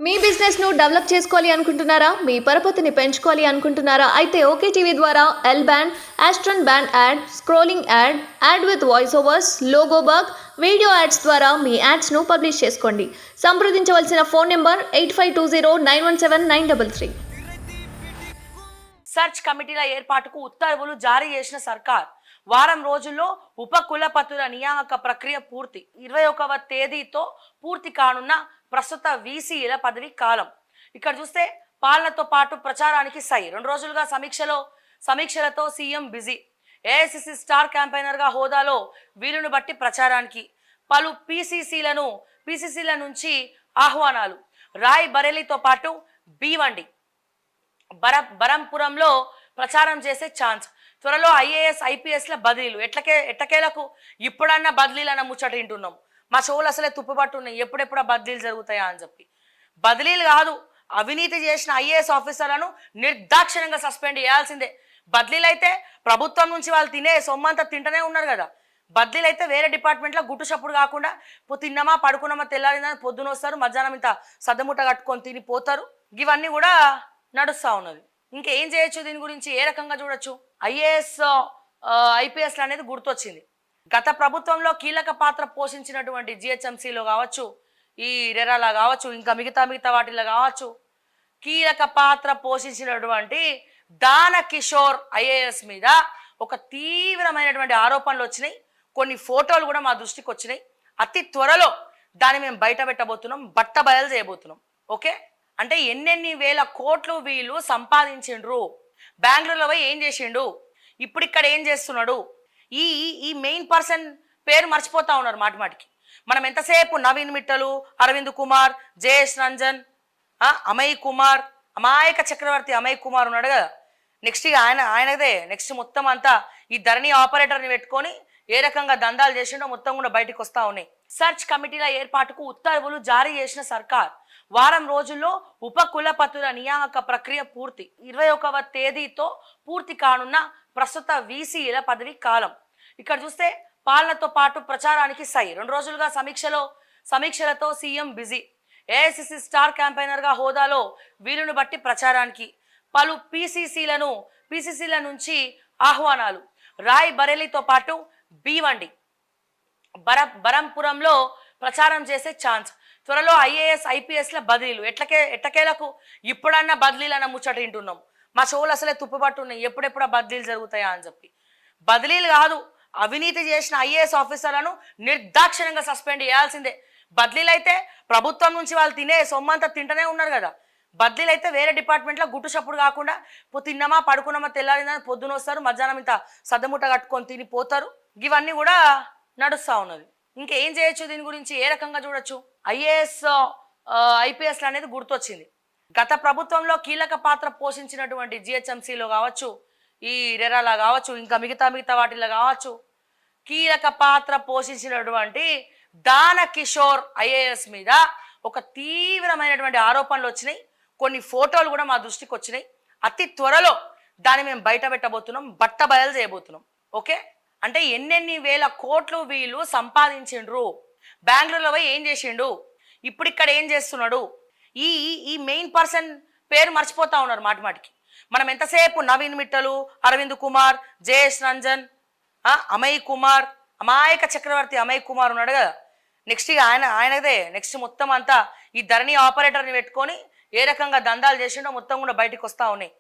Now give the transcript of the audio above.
మీ business ను develop చేసుకోవాలి అనుకుంటున్నారా? మీ పరపతిని పెంచుకోవాలి అనుకుంటున్నారా? అయితే ఓకే టీవీ ద్వారా L band, Aston band ad, scrolling ad, ad with voice overs, logo bug, video ads ద్వారా మీ యాడ్స్ ను పబ్లిష్ చేసుకోండి. సంప్రదించవలసిన ఫోన్ నెంబర్ 8520917933. సర్చ్ కమిటీల ఏర్పాటుకు ఉత్తర్వులు జారీ చేసిన సర్కార్ వారం రోజుల్లో ఉప కులపతుల నియామక ప్రక్రియ పూర్తి. 21వ తేదీతో పూర్తి కానున్న ప్రస్తుత వీసీల పదవి కాలం. ఇక్కడ చూస్తే పాలనతో పాటు ప్రచారానికి సై 2 రోజులుగా సమీక్షలతో సీఎం బిజీ. ఏఐసిసి స్టార్ క్యాంపెయినర్గా హోదాలో వీలును బట్టి ప్రచారానికి పలు పీసీసీల నుంచి ఆహ్వానాలు. రాయ్ బరేలీతో పాటు బీవండి బరంపురంలో ప్రచారం చేసే ఛాన్స్. త్వరలో ఐఏఎస్ ఐపీఎస్ల బదిలీలు. ఎట్టకేలకు ఇప్పుడన్నా బదిలీలు అన్న ముచ్చట వింటున్నాం. మా షోలు అసలే తుప్పుపట్టున్నాయి, ఎప్పుడెప్పుడు బదిలీలు జరుగుతాయా అని చెప్పి. బదిలీలు కాదు, అవినీతి చేసిన ఐఏఎస్ ఆఫీసర్లను నిర్దాక్షిణ్యంగా సస్పెండ్ చేయాల్సిందే. బదిలీలు అయితే ప్రభుత్వం నుంచి వాళ్ళు తినే సొమ్మంతా తింటూనే ఉన్నారు కదా. బదిలీలు అయితే వేరే డిపార్ట్మెంట్లో గుట్టు చప్పుడు కాకుండా తిన్నామా పడుకున్నామా తెల్లారిందని పొద్దున వస్తారు, మధ్యాహ్నం ఇంత సద్దముట్ట కట్టుకొని తిని పోతారు. ఇవన్నీ కూడా నడుస్తూ ఉన్నది. ఇంకేం చేయొచ్చు, దీని గురించి ఏ రకంగా చూడొచ్చు? ఐఏఎస్ ఐపీఎస్లు అనేది గుర్తొచ్చింది. గత ప్రభుత్వంలో కీలక పాత్ర పోషించినటువంటి జిహెచ్ఎంసీలో కావచ్చు, ఈ రెరాలా కావచ్చు, ఇంకా మిగతా వాటిలో కావచ్చు, కీలక పాత్ర పోషించినటువంటి దాన కిషోర్ ఐఏఎస్ మీద ఒక తీవ్రమైనటువంటి ఆరోపణలు వచ్చినాయి. కొన్ని ఫోటోలు కూడా మా దృష్టికి వచ్చినాయి. అతి త్వరలో దాన్ని మేము బయట పెట్టబోతున్నాం, బట్టబయలు చేయబోతున్నాం. ఓకే, అంటే ఎన్నెన్ని వేల కోట్లు వీళ్ళు సంపాదించిండ్రు, బెంగళూరులో పోయి ఏం చేసిండు, ఇప్పుడు ఇక్కడ ఏం చేస్తున్నాడు, ఈ మెయిన్ పర్సన్ పేరు మర్చిపోతా ఉన్నారు మాటిమాటికి. మనం ఎంతసేపు నవీన్ మిట్టలు, అరవింద్ కుమార్, జయేష్ రంజన్, అమయ్ కుమార్, అమాయక చక్రవర్తి అమయ్ కుమార్ ఉన్నాడు కదా. నెక్స్ట్ ఇక ఆయనదే నెక్స్ట్ మొత్తం అంతా ఈ ధరణి ఆపరేటర్ని పెట్టుకొని ఏ రకంగా దందాలు చేసిండో మొత్తం కూడా బయటకు వస్తూ ఉన్నాయి. సర్చ్ కమిటీల ఏర్పాటుకు ఉత్తర్వులు జారీ చేసిన సర్కార్ వారం రోజుల్లో ఉప కులపతుల నియామక ప్రక్రియ పూర్తి. 21వ తేదీతో పూర్తి కానున్న ప్రస్తుత వీసీల పదవి కాలం. ఇక్కడ చూస్తే పాలనతో పాటు ప్రచారానికి సై 2 రోజులుగా సమీక్షలతో సీఎం బిజీ. ఏఐసిసి స్టార్ క్యాంపెయినర్గా హోదాలో వీలును బట్టి ప్రచారానికి పలు పీసీసీల నుంచి ఆహ్వానాలు. రాయ్ బరేలీతో పాటు బీవండి బరంపురంలో ప్రచారం చేసే ఛాన్స్. త్వరలో ఐఏఎస్ ఐపీఎస్ల బదిలీలు. ఎట్టకేలకు ఇప్పుడన్నా బదిలీలు అన్న ముచ్చట వింటున్నాం. మా షోలు అసలే తుప్పుపట్టున్నాయి, ఎప్పుడెప్పుడు బదిలీలు జరుగుతాయా అని చెప్పి. బదిలీలు కాదు, అవినీతి చేసిన ఐఏఎస్ ఆఫీసర్లను నిర్దాక్షిణ్యంగా సస్పెండ్ చేయాల్సిందే. బదిలీలు అయితే ప్రభుత్వం నుంచి వాళ్ళు తినే సొమ్మంతా తింటూనే ఉన్నారు కదా. బదిలీలు అయితే వేరే డిపార్ట్మెంట్లో గుట్టు చప్పుడు కాకుండా తిన్నామా పడుకున్నామా తెల్లారిందని పొద్దున వస్తారు, మధ్యాహ్నం ఇంత సద్దముట్ట కట్టుకొని తిని పోతారు. ఇవన్నీ కూడా నడుస్తూ ఉన్నది. ఇంకేం చేయొచ్చు, దీని గురించి ఏ రకంగా చూడొచ్చు? ఐఏఎస్ ఐపీఎస్లు అనేది గుర్తొచ్చింది. గత ప్రభుత్వంలో కీలక పాత్ర పోషించినటువంటి జిహెచ్ఎంసీలో కావచ్చు, ఈ రెరాలా కావచ్చు, ఇంకా మిగతా వాటిలో కావచ్చు, కీలక పాత్ర పోషించినటువంటి దాన కిషోర్ ఐఏఎస్ మీద ఒక తీవ్రమైనటువంటి ఆరోపణలు వచ్చినాయి. కొన్ని ఫోటోలు కూడా మా దృష్టికి వచ్చినాయి. అతి త్వరలో దాన్ని మేము బయట పెట్టబోతున్నాం, బట్టబయలు చేయబోతున్నాం. ఓకే, అంటే ఎన్నెన్ని వేల కోట్లు వీళ్ళు సంపాదించిండ్రు, బెంగళూరులో పోయి ఏం చేసిండు, ఇప్పుడు ఇక్కడ ఏం చేస్తున్నాడు, ఈ మెయిన్ పర్సన్ పేరు మర్చిపోతా ఉన్నారు మాటిమాటికి. మనం ఎంతసేపు నవీన్ మిట్టలు, అరవింద్ కుమార్, జయేష్ రంజన్, అమయ్ కుమార్, అమాయక చక్రవర్తి అమయ్ కుమార్ ఉన్నాడు కదా. నెక్స్ట్ ఇక ఆయనదే నెక్స్ట్ మొత్తం అంతా ఈ ధరణి ఆపరేటర్ని పెట్టుకొని ఏ రకంగా దందాలు చేసిండో మొత్తం కూడా బయటకు వస్తూ ఉన్నాయి.